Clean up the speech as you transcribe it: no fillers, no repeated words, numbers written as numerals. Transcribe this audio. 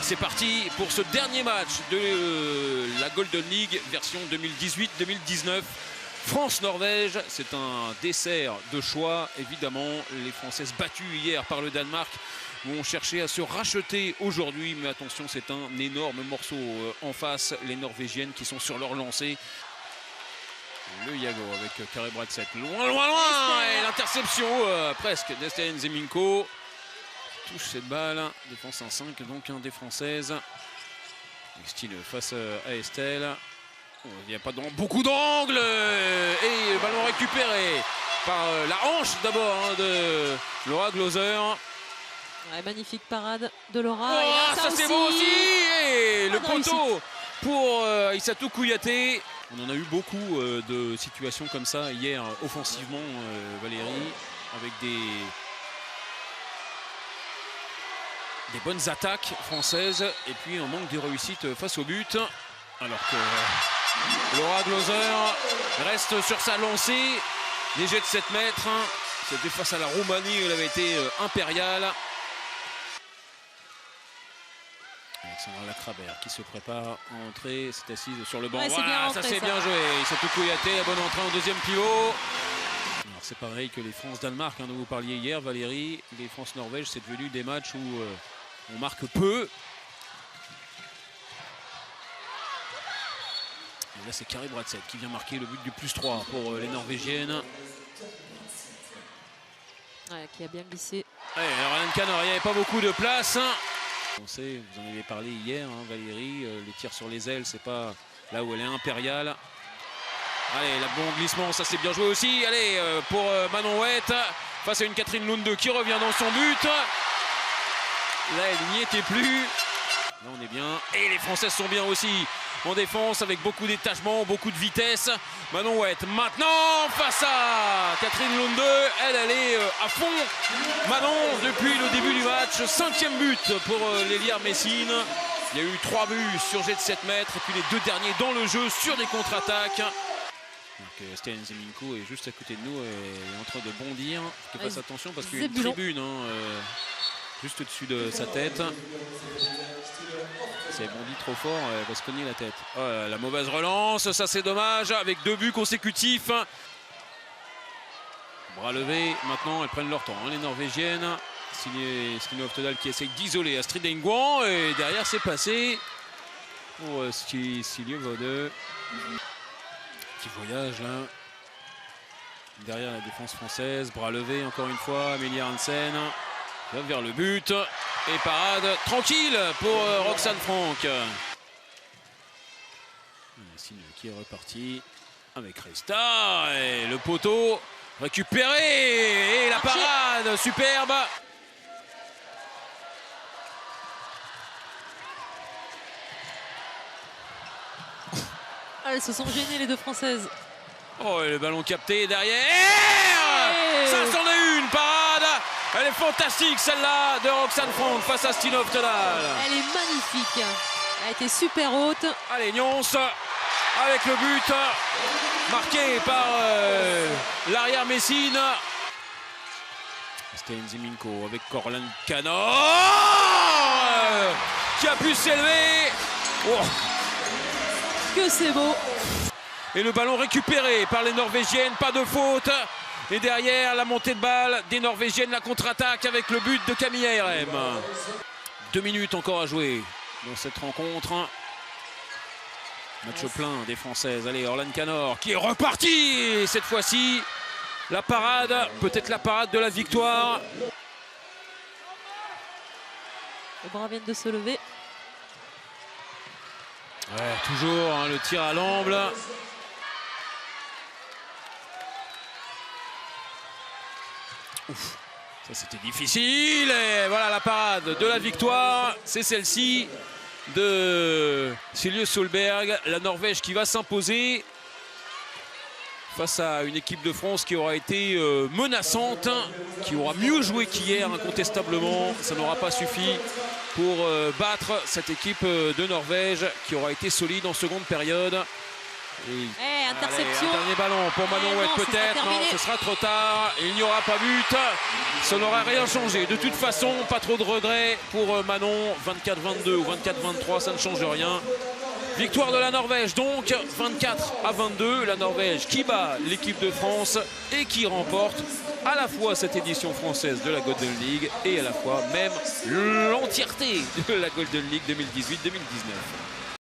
c'est parti pour ce dernier match de la Golden League version 2018-2019. France-Norvège, c'est un dessert de choix. Évidemment, les Françaises battues hier par le Danemark vont chercher à se racheter aujourd'hui. Mais attention, c'est un énorme morceau en face. Les Norvégiennes qui sont sur leur lancée. Le Yago avec Kari Bratseth. Loin, loin, loin. Et l'interception presque d'Estelle Zeminko. Touche cette balle. Défense 1-5, donc des Françaises. Style face à Estelle. Il n'y a pas beaucoup d'angles. Et le ballon récupéré par la hanche d'abord de Laura Glauser. Ouais, magnifique parade de Laura. Oh, ça c'est beau aussi. Et le poteau pour Aïssatou Kouyaté. On en a eu beaucoup de situations comme ça hier offensivement, Valérie, avec des bonnes attaques françaises et puis un manque de réussite face au but. Alors que Laura Glauser reste sur sa lancée, léger de 7 mètres. C'était face à la Roumanie où elle avait été impériale. Alexandra Lacrabert qui se prépare à entrer, c'est assise sur le banc. Ouais, voilà, ça c'est bien joué. Aïssatou Kouyaté, la bonne entrée en deuxième pivot. C'est pareil que les France-Danemark, dont vous parliez hier, Valérie. Les France-Norvège, c'est devenu des matchs où on marque peu. Et là, c'est Kari Bratseth qui vient marquer le but du +3 pour les Norvégiennes. Ouais, qui a bien glissé. Ouais, alors Alain Canor, il n'y avait pas beaucoup de place. On sait, vous en avez parlé hier, Valérie, les tirs sur les ailes, c'est pas là où elle est impériale. Allez, la bon glissement, ça c'est bien joué aussi. Allez, pour Manon Huet, face à une Catherine Lunde qui revient dans son but. Là, elle n'y était plus. Là, on est bien. Et les Françaises sont bien aussi en défense, avec beaucoup d'étachement, beaucoup de vitesse. Manon Huet, maintenant, face à Catherine Lunde. Elle est à fond. Manon, depuis le début du match, 5e but pour l'Héliard Messine. Il y a eu 3 buts sur jet de 7 mètres. Et puis les 2 derniers dans le jeu sur des contre-attaques. Donc Estelle Zeminko est juste à côté de nous et est en train de bondir. Il faut qu'elle fasse attention parce qu'il y a une tribune juste au-dessus de sa tête. Si elle bondit trop fort, elle va se cogner la tête. Oh, la mauvaise relance, ça c'est dommage, avec 2 buts consécutifs. Bras levés, maintenant elles prennent leur temps, les Norvégiennes. Stine Oftedal qui essaye d'isoler Astrid Engouan et derrière c'est passé pour Silje Vode qui voyage là. Derrière la défense française, bras levés encore une fois, Amélie Hansen. Vers le but et parade tranquille pour Roxane Franck. Signe qui est reparti avec Resta et le poteau récupéré et la parade superbe. Elles se sont gênées les 2 Françaises. Oh, et le ballon capté derrière. Ça c'en est une parade. Elle est fantastique celle-là de Roxane Franck face à Stine Oftedal. Elle est magnifique. Elle a été super haute. Allez, Nyons avec le but marqué par l'arrière Messine. Estelle Zeminko avec Corlan Canor qui a pu s'élever. Oh. Que c'est beau. Et le ballon récupéré par les Norvégiennes, pas de faute. Et derrière, la montée de balle des Norvégiennes, la contre-attaque avec le but de Camille ARM. 2 minutes encore à jouer dans cette rencontre. Match plein des Françaises. Allez, Orlan Canor qui est reparti cette fois-ci. La parade, peut-être la parade de la victoire. Les bras viennent de se lever. Ouais, toujours le tir à l'angle. Ouf, ça c'était difficile et voilà la parade de la victoire, c'est celle-ci de Silje Solberg, la Norvège qui va s'imposer face à une équipe de France qui aura été menaçante, qui aura mieux joué qu'hier incontestablement. Ça n'aura pas suffi pour battre cette équipe de Norvège qui aura été solide en seconde période. Interception. Allez, un dernier ballon pour Manon Oued peut-être. Non, ce sera trop tard. Il n'y aura pas but. Ça n'aura rien changé. De toute façon, pas trop de regrets pour Manon. 24-22 ou 24-23, ça ne change rien. Victoire de la Norvège donc, 24-22. La Norvège qui bat l'équipe de France et qui remporte à la fois cette édition française de la Golden League et à la fois même l'entièreté de la Golden League 2018-2019.